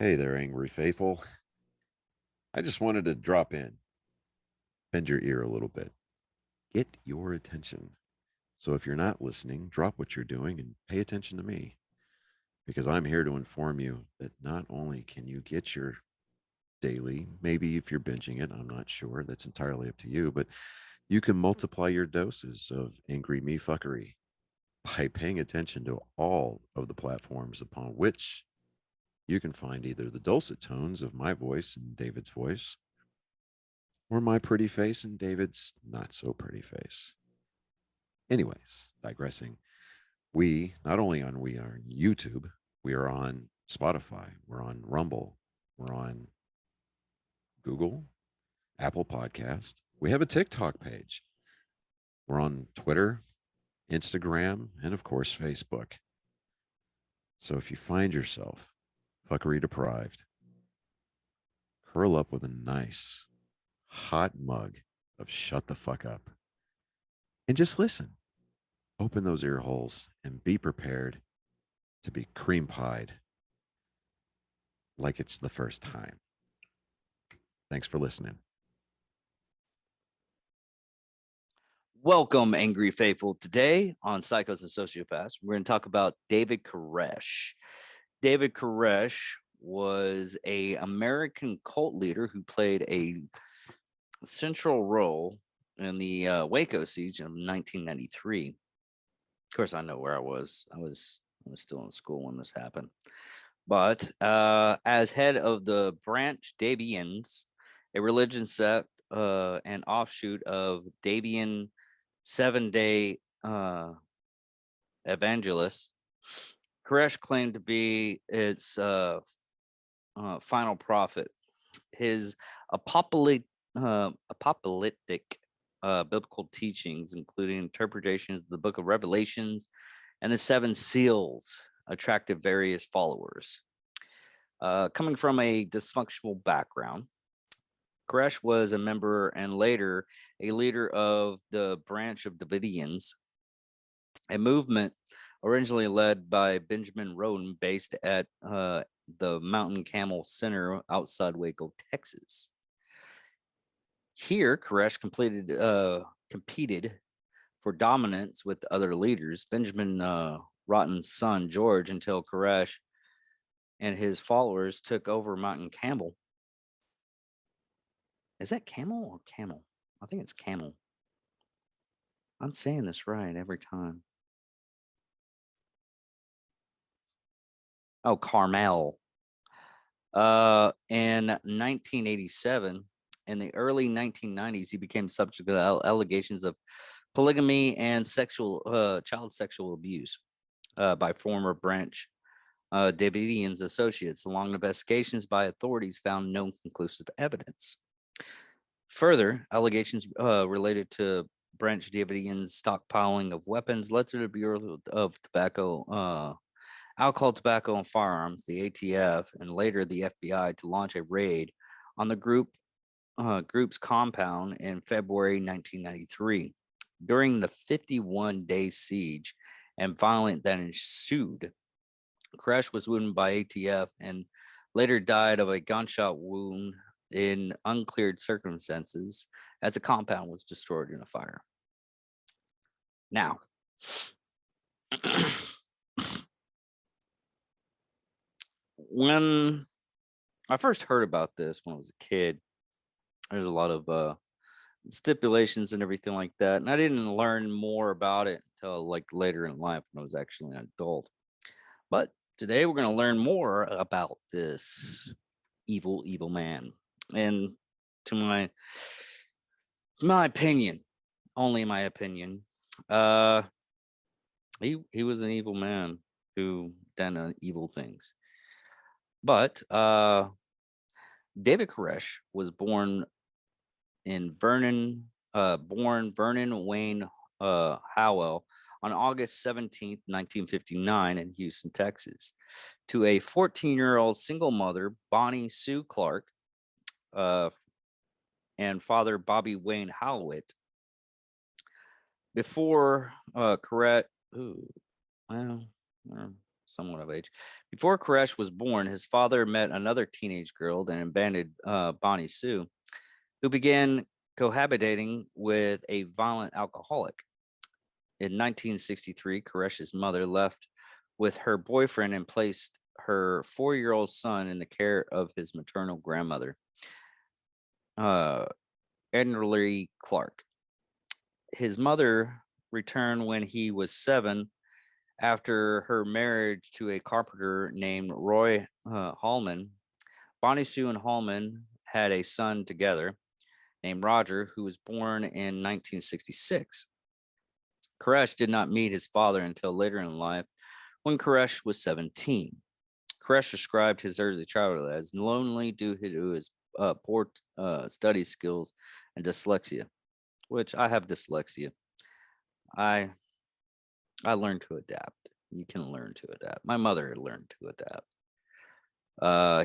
Hey there, angry faithful. I just wanted to drop in, bend your ear a little bit, get your attention. So if you're not listening, drop what you're doing and pay attention to me because I'm here to inform you that not only can you get your daily, maybe if you're binging it, I'm not sure, that's entirely up to you, but you can multiply your doses of angry me fuckery by paying attention to all of the platforms upon which you can find either the dulcet tones of my voice and David's voice or my pretty face and David's not so pretty face. Anyways, digressing, we are on YouTube, we are on Spotify, we're on Rumble, we're on Google, Apple Podcast. We have a TikTok page. We're on Twitter, Instagram, and of course Facebook. So if you find yourself fuckery deprived, curl up with a nice hot mug of shut the fuck up and just listen. Open those ear holes and be prepared to be cream pied like it's the first time. Thanks for listening. Welcome, Angry Faithful. Today on Psychos and Sociopaths, we're going to talk about David Koresh. David Koresh was an American cult leader who played a central role in the Waco siege of 1993. Of course, I know where I was. I was still in school when this happened. But as head of the Branch Davidians, a religion sect and offshoot of Davidian Seven-Day Evangelists, Koresh claimed to be its final prophet. His apocalyptic biblical teachings, including interpretations of the Book of Revelations and the Seven Seals, attracted various followers. Coming from a dysfunctional background, Koresh was a member and later a leader of the Branch of Davidians, a movement originally led by Benjamin Roden based at the Mountain Camel Center outside Waco, Texas. Here, Koresh competed for dominance with other leaders, Benjamin Rotten's son, George, until Koresh and his followers took over Mountain Camel. Is that camel or camel? I think it's camel. I'm saying this right every time. Oh, Carmel. In 1987, in the early 1990s, he became subject to allegations of polygamy and child sexual abuse by former Branch Davidians associates. Long investigations by authorities found no conclusive evidence. Further, allegations related to Branch Davidians stockpiling of weapons led to the Bureau of Alcohol, Tobacco, and Firearms, the ATF, and later the FBI to launch a raid on the group's compound in February 1993. During the 51-day siege and violence that ensued, Koresh was wounded by ATF and later died of a gunshot wound in uncleared circumstances as the compound was destroyed in a fire. Now, when I first heard about this when I was a kid, there's a lot of stipulations and everything like that, and I didn't learn more about it until like later in life when I was actually an adult. But today we're going to learn more about this evil man, and to my opinion, only my opinion, he was an evil man who done evil things. But David Koresh was born Vernon Wayne Howell on August 17th, 1959 in Houston, Texas, to a 14-year-old single mother, Bonnie Sue Clark, and father Bobby Wayne Howlett. Before Koresh, somewhat of age. Before Koresh was born, his father met another teenage girl, the abandoned Bonnie Sue, who began cohabitating with a violent alcoholic. In 1963, Koresh's mother left with her boyfriend and placed her 4-year-old son in the care of his maternal grandmother, uh, Ednerly Clark. His mother returned when he was 7 after her marriage to a carpenter named Roy Hallman. Bonnie Sue and Hallman had a son together named Roger, who was born in 1966. Koresh did not meet his father until later in life when Koresh was 17. Koresh described his early childhood as lonely due to his poor study skills and dyslexia, which I have dyslexia. I learned to adapt. You can learn to adapt. My mother learned to adapt.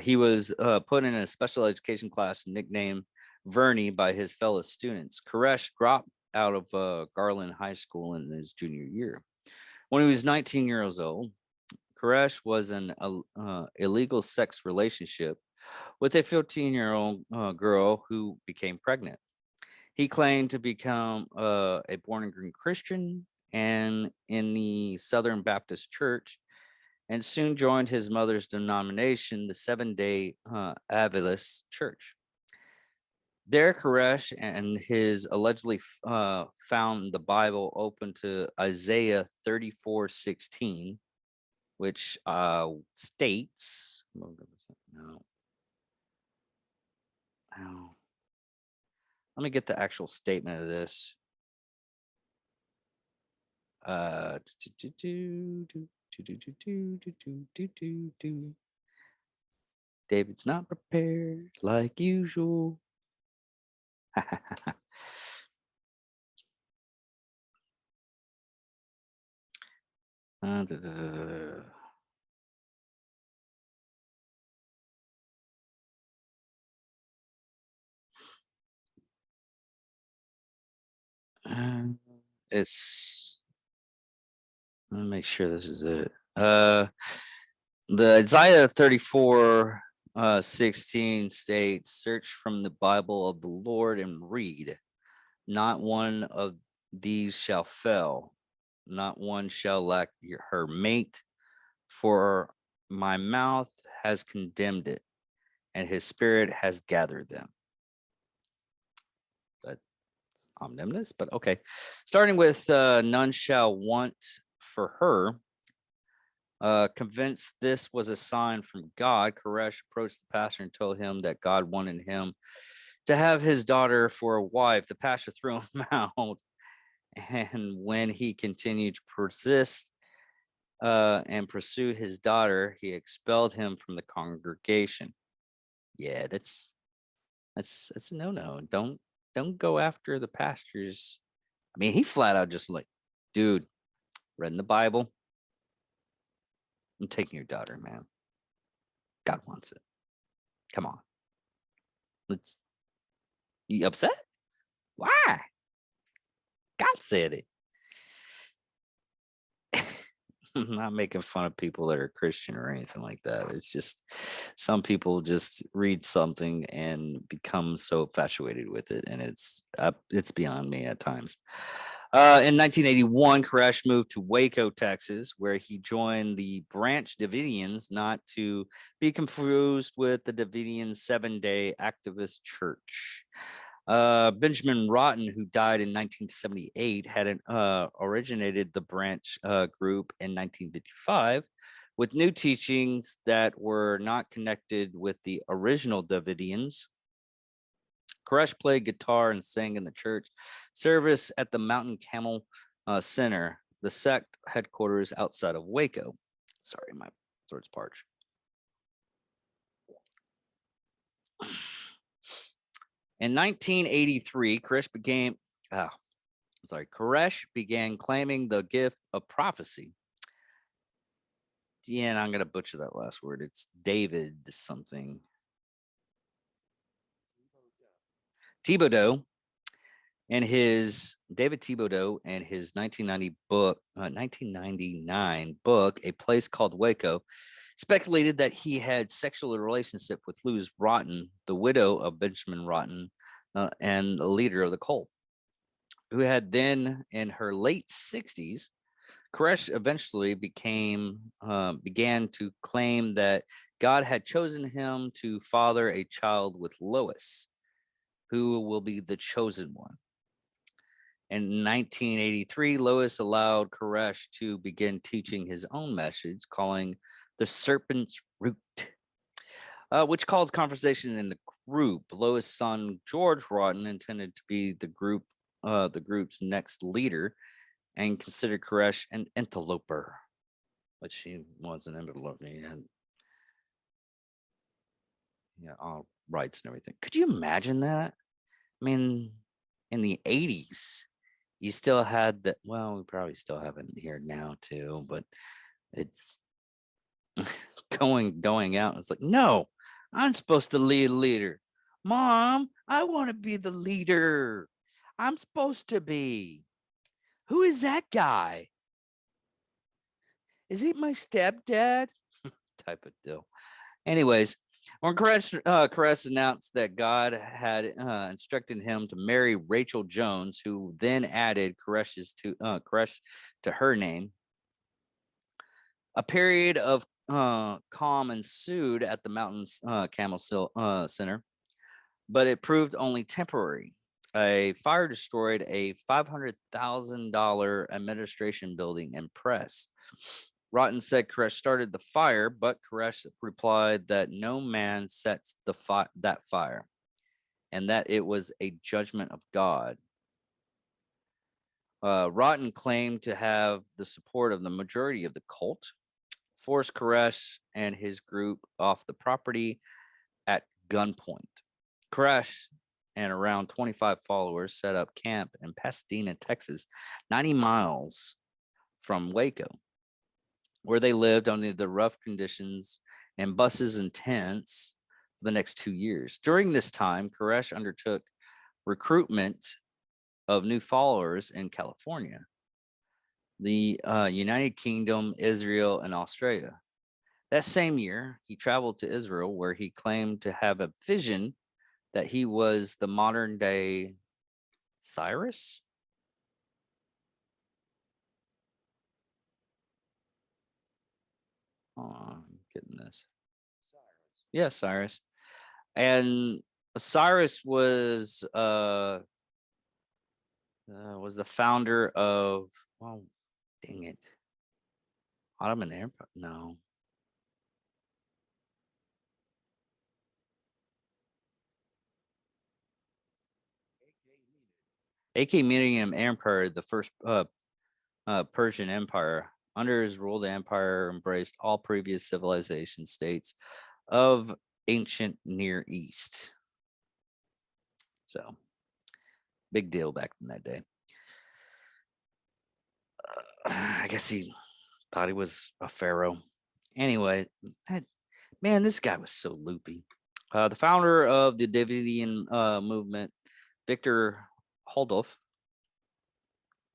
He was put in a special education class nicknamed Vernie by his fellow students. Koresh dropped out of Garland High School in his junior year. When he was 19 years old, Koresh was an illegal sex relationship with a 15-year-old girl who became pregnant. He claimed to become a born-again Christian and in the Southern Baptist Church, and soon joined his mother's denomination, the Seventh-day Adventist Church. There, Koresh and his allegedly found the Bible open to Isaiah 34:16, which states, no, let me get the actual statement of this. David's not prepared like usual. It's, let me make sure this is it. The Isaiah 34 16 states, search from the Bible of the Lord and read. Not one of these shall fail, not one shall lack her mate, for my mouth has condemned it, and his spirit has gathered them. That's omnibus, but okay. Starting with none shall want for her. Convinced this was a sign from God, Koresh approached the pastor and told him that God wanted him to have his daughter for a wife. The pastor threw him out, and when he continued to persist and pursue his daughter, he expelled him from the congregation. Yeah, that's a no-no. Don't go after the pastors. I mean, he flat out just like, dude, read in the Bible. I'm taking your daughter, man. God wants it. Come on. You upset? Why? God said it. I'm not making fun of people that are Christian or anything like that. It's just some people just read something and become so infatuated with it, and it's beyond me at times. In 1981, Koresh moved to Waco, Texas, where he joined the Branch Davidians, not to be confused with the Davidian Seven-Day Activist Church. Benjamin Rotten, who died in 1978, had originated the Branch group in 1955 with new teachings that were not connected with the original Davidians. Koresh played guitar and sang in the church service at the Mountain Camel Center, the sect headquarters outside of Waco. Sorry, my throat's parched. In 1983, Koresh began claiming the gift of prophecy. Yeah, and I'm going to butcher that last word. It's David something. Thibodeau, in his David Thibodeau, in his 1999 book, A Place Called Waco, speculated that he had sexual relationship with Luz Rotten, the widow of Benjamin Rotten, and the leader of the cult, who had then, in her late 60s, Koresh eventually began to claim that God had chosen him to father a child with Lois, who will be the chosen one. In 1983, Lois allowed Koresh to begin teaching his own message, calling the serpent's root, which caused conversation in the group. Lois' son George Rotten intended to be the group's next leader, and considered Koresh an interloper, which she was an interloper. And yeah, all rights and everything. Could you imagine that? I mean, in the 80s, you still had that. Well, we probably still have it here now too, but it's going out. It's like, no, I'm supposed to lead a leader. Mom, I want to be the leader. I'm supposed to be. Who is that guy? Is he my stepdad? Type of deal. Anyways, when Koresh announced that God had instructed him to marry Rachel Jones, who then added Koresh to her name, a period of calm ensued at the Mountains Camel Center, but it proved only temporary. A fire destroyed a $500,000 administration building and press. Rotten said Koresh started the fire, but Koresh replied that no man sets that fire, and that it was a judgment of God. Rotten claimed to have the support of the majority of the cult, forced Koresh and his group off the property at gunpoint. Koresh and around 25 followers set up camp in Pasadena, Texas, 90 miles from Waco, where they lived under the rough conditions and buses and tents for the next 2 years. During this time, Koresh undertook recruitment of new followers in California, the United Kingdom, Israel, and Australia. That same year, he traveled to Israel, where he claimed to have a vision that he was the modern day Cyrus. Oh, I'm getting this. Yeah, Cyrus. And Cyrus was the founder of, oh, dang it, Ottoman Empire. No, Achaemenid Empire, the first Persian Empire. Under his rule, the empire embraced all previous civilization states of ancient Near East. So, big deal back in that day. I guess he thought he was a pharaoh. Anyway, man, this guy was so loopy. The founder of the Davidian movement, Victor Holdorf,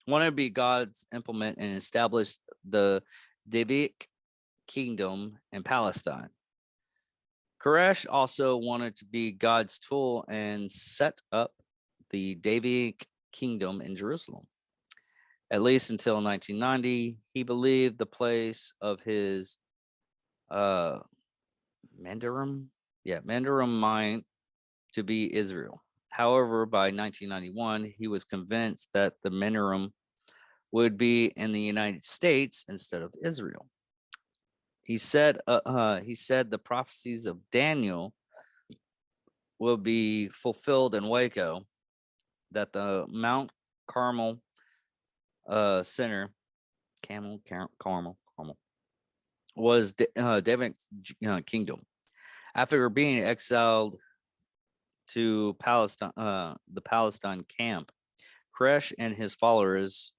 wanted to be God's implement and establish the Davidic kingdom in Palestine. Koresh also wanted to be God's tool and set up the Davidic kingdom in Jerusalem. At least until 1990, he believed the place of his Mandarum mine to be Israel. However, by 1991, he was convinced that the Mandarum would be in the United States instead of Israel. He said the prophecies of Daniel will be fulfilled in Waco, that the Mount Carmel Center, Carmel, was David's kingdom. After being exiled to Palestine, the Palestine camp, Koresh and his followers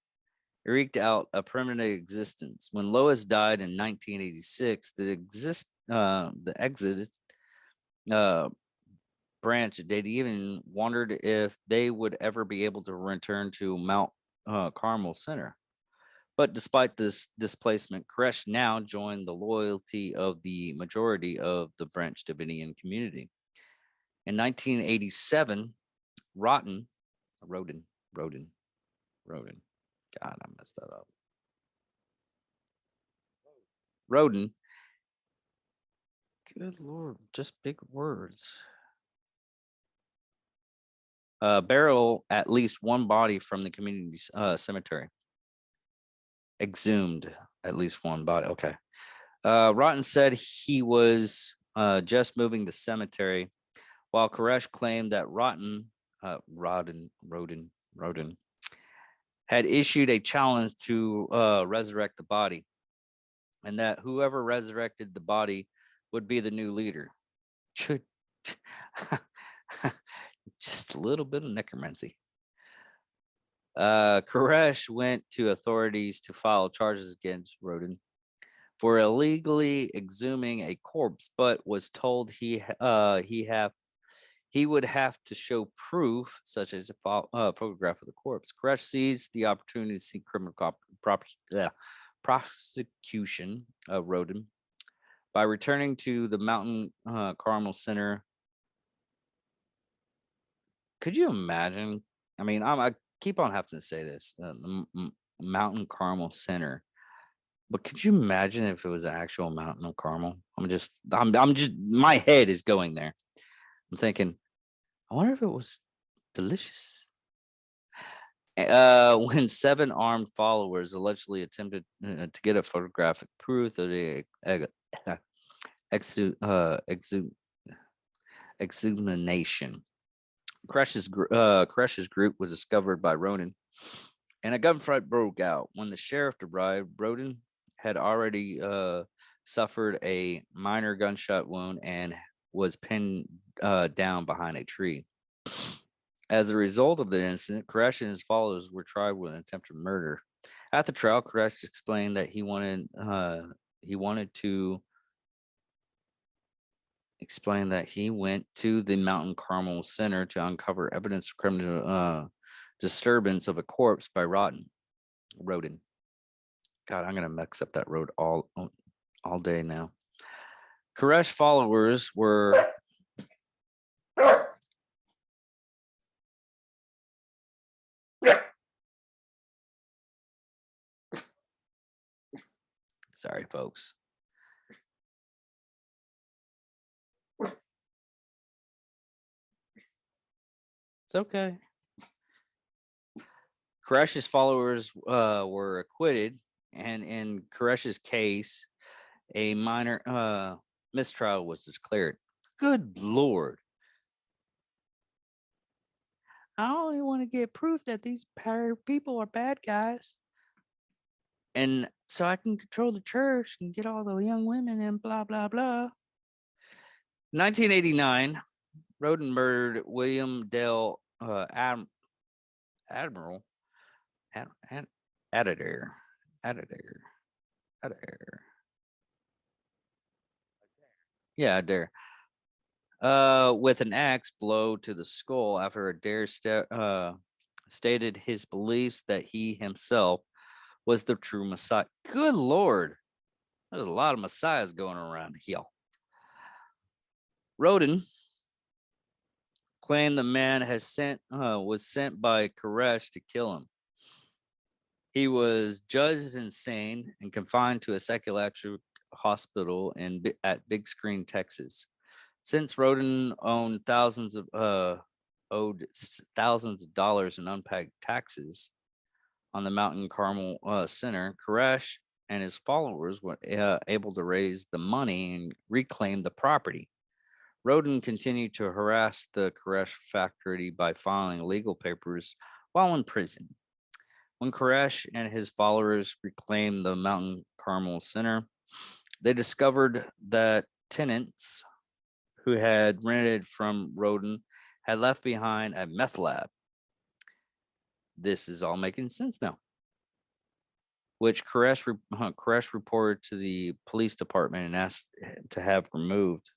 eked out a permanent existence. When Lois died in 1986, the exit branch. They even wondered if they would ever be able to return to Mount Carmel Center. But despite this displacement, Koresh now joined the loyalty of the majority of the Branch Davidian community. In 1987, Roden, Roden, Roden. God, I messed that up. Roden. Good Lord, just big words. Burial at least one body from the community cemetery. Exhumed at least one body. Okay. Rotten said he was just moving the cemetery, while Koresh claimed that Roden had issued a challenge to resurrect the body, and that whoever resurrected the body would be the new leader. Should just a little bit of necromancy. Koresh went to authorities to file charges against Roden for illegally exhuming a corpse, but was told he would have to show proof, such as a photograph of the corpse. Koresh seized the opportunity to seek criminal prosecution of Roden by returning to the Mountain Carmel Center. Could you imagine? I mean, I keep on having to say this, Mountain Carmel Center. But could you imagine if it was an actual mountain of Carmel? I'm just, my head is going there. I'm thinking, I wonder if it was delicious. When 7 armed followers allegedly attempted to get a photographic proof of the exhumation, Koresh's group was discovered by Ronan, and a gunfight broke out. When the sheriff arrived, Roden had already suffered a minor gunshot wound and was pinned down behind a tree. As a result of the incident, Koresh and his followers were tried with an attempted murder. At the trial, Koresh explained that he wanted to explain that he went to the Mountain Carmel Center to uncover evidence of criminal disturbance of a corpse by Roden. God, I'm gonna mix up that road all day now. Koresh followers were sorry, folks. It's okay. Koresh's followers were acquitted, and in Koresh's case, a minor mistrial was declared. Good Lord. I only want to get proof that these people are bad guys. And so I can control the church and get all the young women and blah, blah, blah. 1989, Roden murdered William Dale Admiral Adair. Yeah, Adair. With an axe blow to the skull after Adair stated his beliefs that he himself was the true Messiah. Good Lord. There's a lot of messiahs going around here. Roden claimed the man was sent by Koresh to kill him. He was judged insane and confined to a psychiatric hospital at Big Screen, Texas. Since Roden owed thousands of dollars in unpaid taxes on the Mountain Carmel Center, Koresh and his followers were able to raise the money and reclaim the property. Roden continued to harass the Koresh factory by filing legal papers while in prison. When Koresh and his followers reclaimed the Mountain Carmel Center, they discovered that tenants who had rented from Roden had left behind a meth lab. This is all making sense now. Which Koresh reported to the police department and asked to have removed.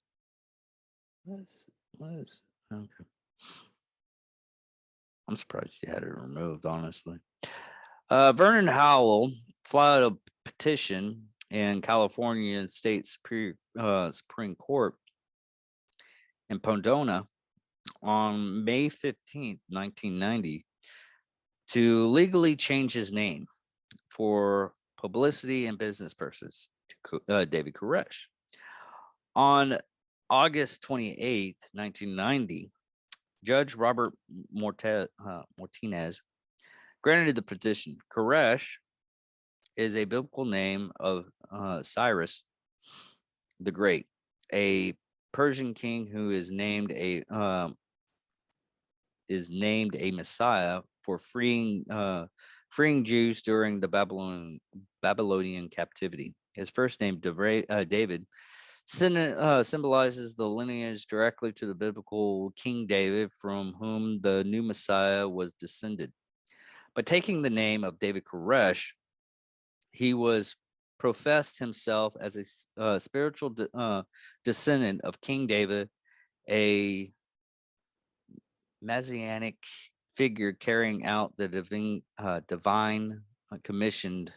What is Okay. I'm surprised he had it removed, honestly. Vernon Howell filed a petition in California State Supreme Court in Pomona on May 15th, 1990, to legally change his name for publicity and business purposes to David Koresh. On August 28th, 1990, Judge Robert Martinez granted the petition. Koresh is a biblical name of Cyrus the Great, a Persian king who is named a Messiah for freeing Jews during the Babylonian captivity. His first name, David, symbolizes the lineage directly to the biblical King David, from whom the new Messiah was descended. By taking the name of David Koresh, he was professed himself as a spiritual descendant of King David, a messianic figure carrying out the divine commissioned.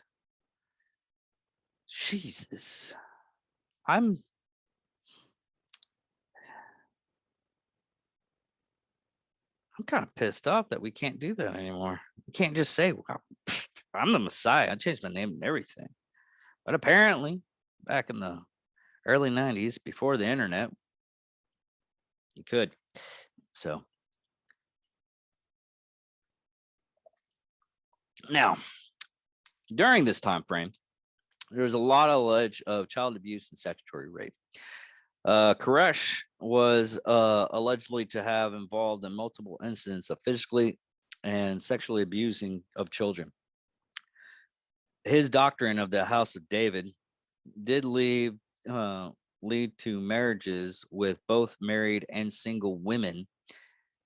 Jesus, I'm kind of pissed off that we can't do that anymore. We can't just say, well, I'm the Messiah. I changed my name and everything. But apparently, back in the early 90s, before the internet, you could. So now, during this time frame, there was a lot of alleged of child abuse and statutory rape. Koresh was allegedly to have involved in multiple incidents of physically and sexually abusing of children. His doctrine of the House of David did lead to marriages with both married and single women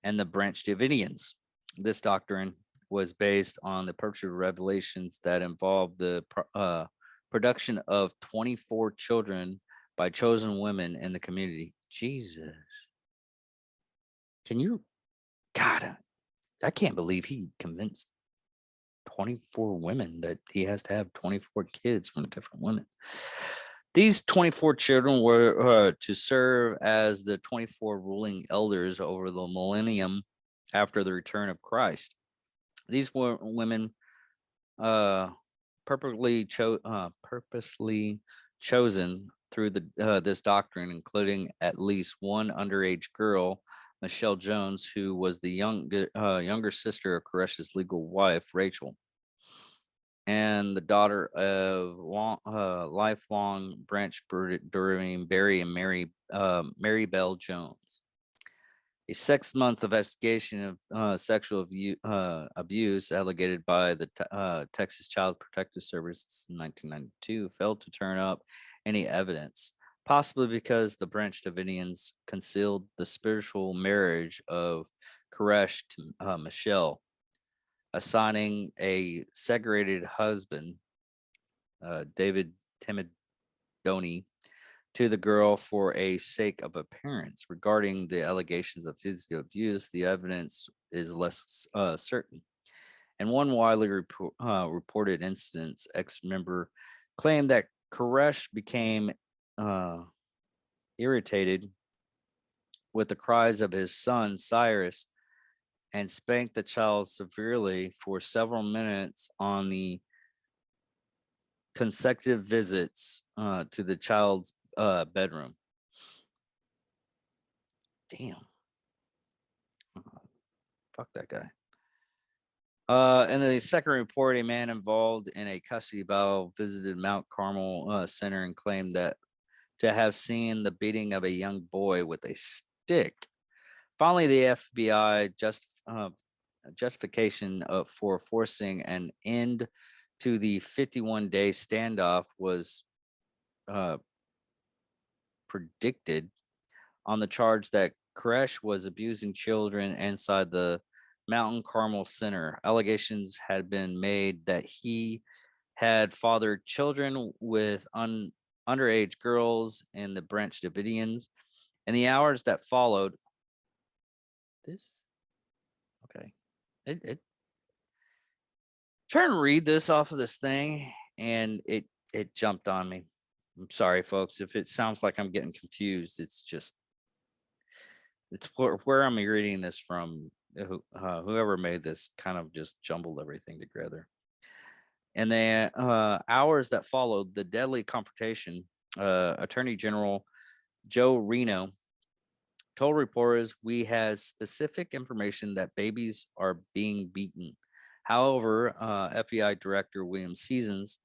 and the Branch Davidians. This doctrine was based on the purpose of revelations that involved the production of 24 children by chosen women in the community. Jesus. Can you, God, I can't believe he convinced 24 women that he has to have 24 kids from different women. These 24 children were to serve as the 24 ruling elders over the millennium after the return of Christ. These were women purposely chosen through this doctrine, including at least one underage girl, Michelle Jones, who was the younger sister of Koresh's legal wife, Rachel, and the daughter of lifelong Branch Doreen Barry and Mary Bell Jones. A 6-month investigation of sexual abuse alleged by the Texas Child Protective Service in 1992 failed to turn up any evidence, possibly because the Branch Davidians concealed the spiritual marriage of Koresh to Michelle, assigning a segregated husband, David Timidoni, to the girl for a sake of appearance. Regarding the allegations of physical abuse, the evidence is less certain. In one widely reported instance, ex-member claimed that Koresh became irritated with the cries of his son Cyrus and spanked the child severely for several minutes on the consecutive visits to the child's bedroom. Damn. Fuck that guy. In the second report, a man involved in a custody battle visited Mount Carmel Center and claimed that to have seen the beating of a young boy with a stick. Finally, the FBI justification for forcing an end to the 51-day standoff was predicted on the charge that Koresh was abusing children inside the Mountain Carmel Center. Allegations had been made that he had fathered children with underage girls in the Branch Davidians. In the hours that followed, this okay. It trying to read this off of this thing, and it jumped on me. I'm sorry, folks, if it sounds like I'm getting confused. It's just it's where I'm reading this from. Whoever made this kind of just jumbled everything together. And the hours that followed the deadly confrontation, Attorney General Joe Reno told reporters we had specific information that babies are being beaten. However, FBI Director William Seasons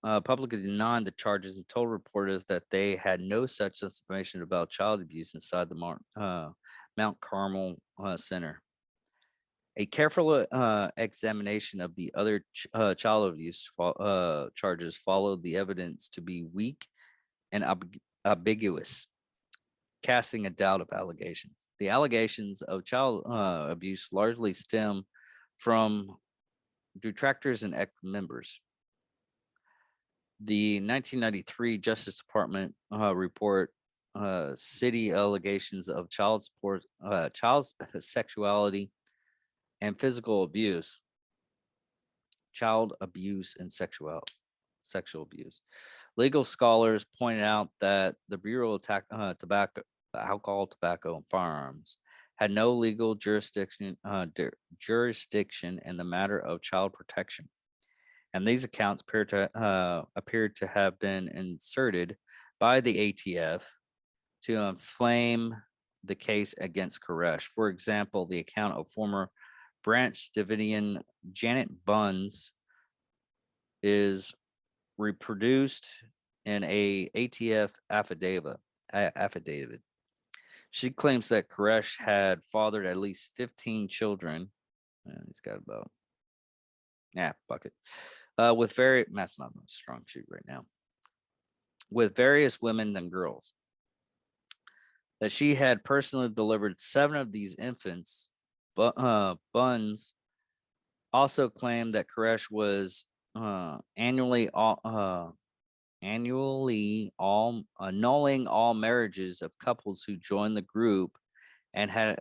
publicly denied the charges and told reporters that they had no such information about child abuse inside the Mount Carmel Center. A careful examination of the other child abuse charges followed the evidence to be weak and ambiguous, casting a doubt of allegations. The allegations of child abuse largely stem from detractors and ex members. The 1993 Justice Department report, city allegations of child sexuality and physical abuse, child abuse and sexual abuse. Legal scholars pointed out that the Bureau of Alcohol, Tobacco, and Firearms had no legal jurisdiction in the matter of child protection, and these accounts appeared to have been inserted by the ATF to inflame the case against Koresh. For example, the account of former Branch Davidian Janet Buns is reproduced in a ATF affidavit. She claims that Koresh had fathered at least 15 children. He's got about, fuck it. With that's not a strong shoot right now. With various women and girls. That she had personally delivered 7 of these infants. Buns also claimed that Koresh was annually annulling all marriages of couples who joined the group and had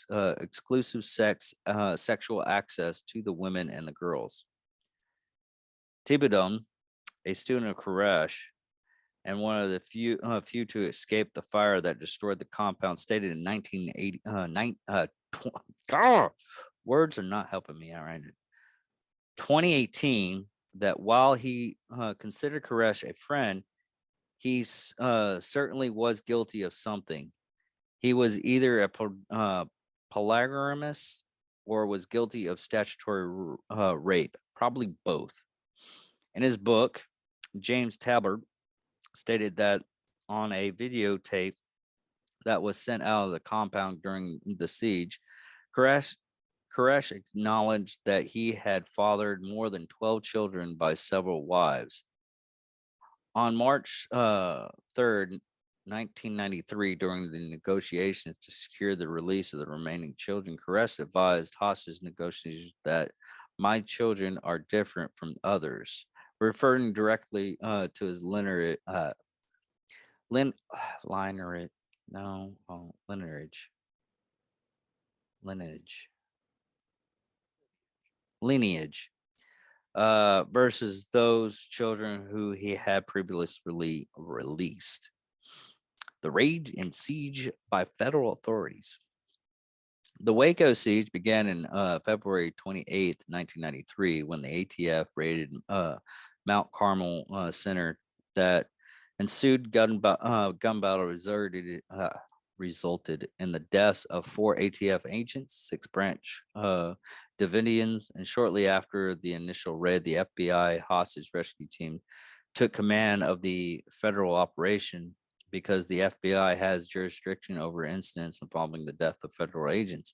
exclusive sexual access to the women and the girls. Thibodeau, a student of Koresh and one of the few to escape the fire that destroyed the compound, stated in 1980. Words are not helping me out right now. 2018, that while he considered Koresh a friend, he certainly was guilty of something. He was either a polygamist or was guilty of statutory rape, probably both. In his book, James Tabard stated that on a videotape that was sent out of the compound during the siege, Koresh acknowledged that he had fathered more than 12 children by several wives. On March 3rd, 1993, during the negotiations to secure the release of the remaining children, Koresh advised hostage negotiators that my children are different from others, referring directly to his lineage. Lineage versus those children who he had previously released. The raid and siege by federal authorities. The Waco siege began in February 28th, 1993, when the ATF raided Mount Carmel Center. That ensued gun battle resulted in the deaths of 4 ATF agents, 6 branch Davidians, and shortly after the initial raid, the FBI hostage rescue team took command of the federal operation because the FBI has jurisdiction over incidents involving the death of federal agents.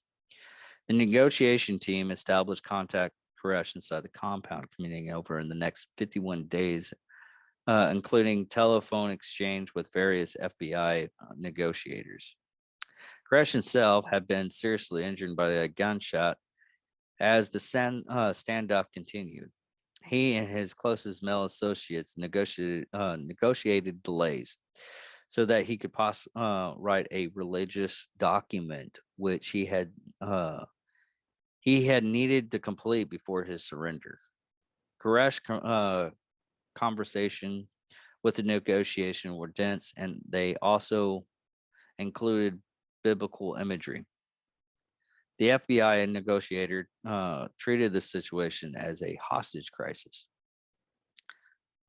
The negotiation team established contact Koresh inside the compound, communicating over in the next 51 days, including telephone exchange with various FBI negotiators. Koresh himself had been seriously injured by a gunshot as the standoff continued. He and his closest male associates negotiated delays so that he could write a religious document, which he had he had needed to complete before his surrender. Koresh conversation with the negotiation were dense, and they also included biblical imagery. The FBI negotiator treated the situation as a hostage crisis.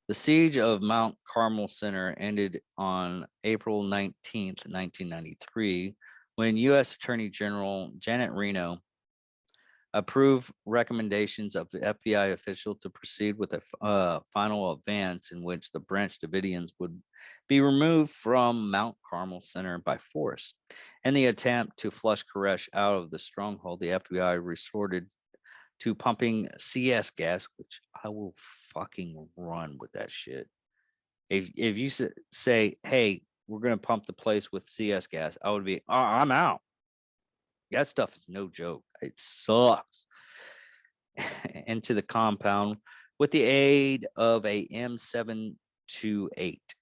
The siege of Mount Carmel Center ended on April 19th, 1993, when U.S. Attorney General Janet Reno approved recommendations of the FBI official to proceed with a final advance in which the Branch Davidians would be removed from Mount Carmel Center by force. In the attempt to flush Koresh out of the stronghold, the FBI resorted to pumping CS gas, which I will fucking run with that shit. If you say, "Hey, we're gonna pump the place with CS gas," I would be, "Oh, I'm out." That stuff is no joke. It sucks. Into the compound with the aid of a M728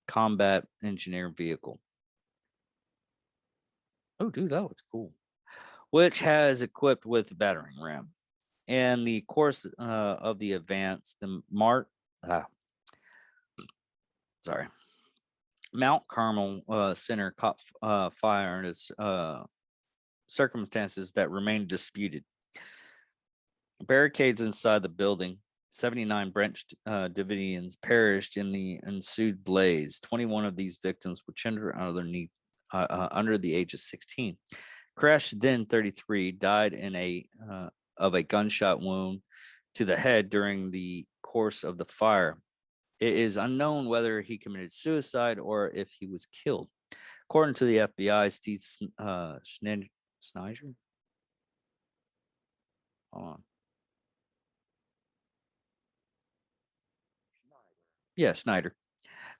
combat engineer vehicle. Oh, dude, that looks cool. Which has equipped with battering ram. In the course of the advance, the Mount Carmel Center caught fire in its circumstances that remain disputed. Barricades inside the building, 79 Branch Davidians perished in the ensued blaze. 21 of these victims were children under the age of 16. Koresh, then 33, died of a gunshot wound to the head during the course of the fire. It is unknown whether he committed suicide or if he was killed. According to the FBI, Steve Snyder. Hold on. Yeah, Snyder.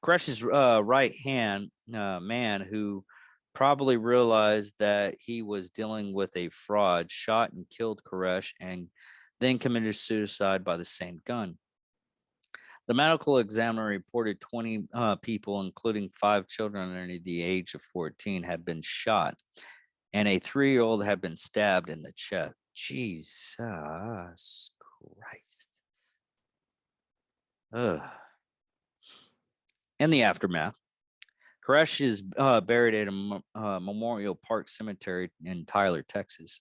Koresh's right hand man, who probably realized that he was dealing with a fraud, shot and killed Koresh and then committed suicide by the same gun. The medical examiner reported 20 people, including 5 children under the age of 14, had been shot, and a 3-year-old had been stabbed in the chest. Jesus Christ. Ugh. In the aftermath, Koresh is buried at a Memorial Park Cemetery in Tyler, Texas.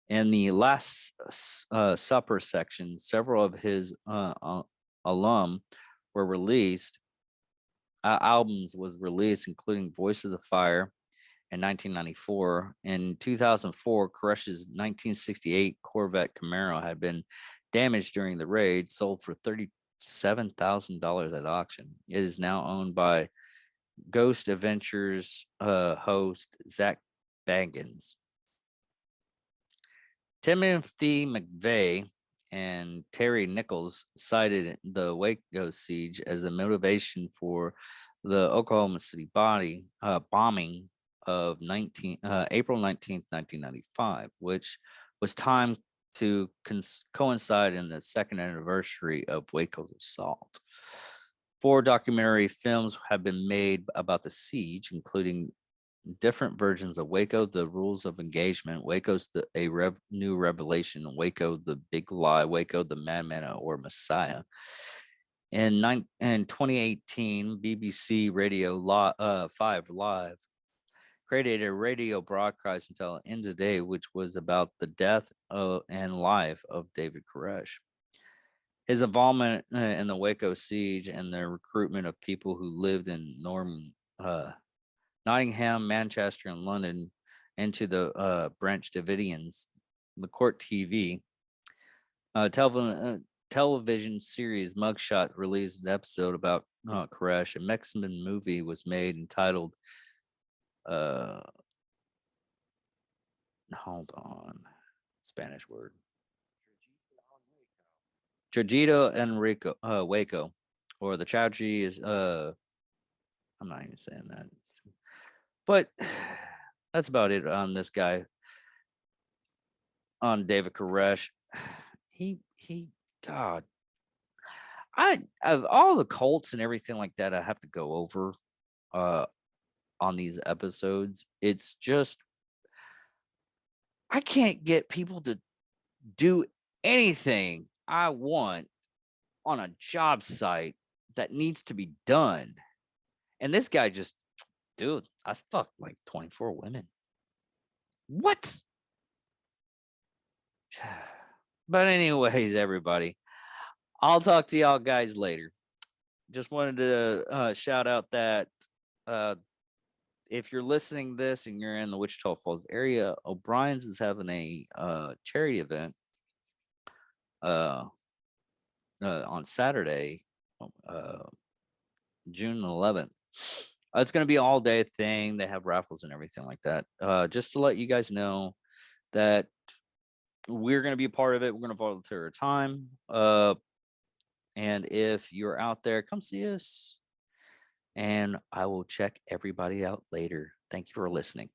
In the Last Supper section, several of his alum were released. Albums was released, including Voice of the Fire in 1994. In 2004, Koresh's 1968 Corvette Camaro had been damaged during the raid, sold for $37,000 at auction. It is now owned by Ghost Adventures host Zach Bagans. Timothy McVeigh and Terry Nichols cited the Waco siege as a motivation for the Oklahoma City bombing of April 19th, 1995, which was timed to coincide in the second anniversary of Waco's assault. 4 documentary films have been made about the siege, including different versions of Waco, The Rules of Engagement, Waco's New Revelation, Waco, The Big Lie, Waco, The Madman or Messiah. In 2018, BBC Radio 5 Live created a radio broadcast until it ends the day, which was about the death and life of David Koresh. His involvement in the Waco siege and the recruitment of people who lived in Nottingham, Manchester, and London into the Branch Davidians, the Court TV television series Mugshot released an episode about Koresh. A Mexican movie was made entitled hold on, Spanish word. Tragito and Waco, or the tragedy is I'm not even saying that. But that's about it on this guy, on David Koresh. He God. I of all the cults and everything like that I have to go over on these episodes, it's just I can't get people to do anything I want on a job site that needs to be done. And this guy just, dude, I fucked like 24 women. What? But anyways, everybody, I'll talk to y'all guys later. Just wanted to shout out that uh, if you're listening this and you're in the Wichita Falls area, O'Brien's is having a charity event uh, on Saturday, uh, June 11th. It's going to be an all day thing. They have raffles and everything like that. Just to let you guys know that we're going to be a part of it. We're going to volunteer our time. And if you're out there, come see us. And I will check everybody out later. Thank you for listening.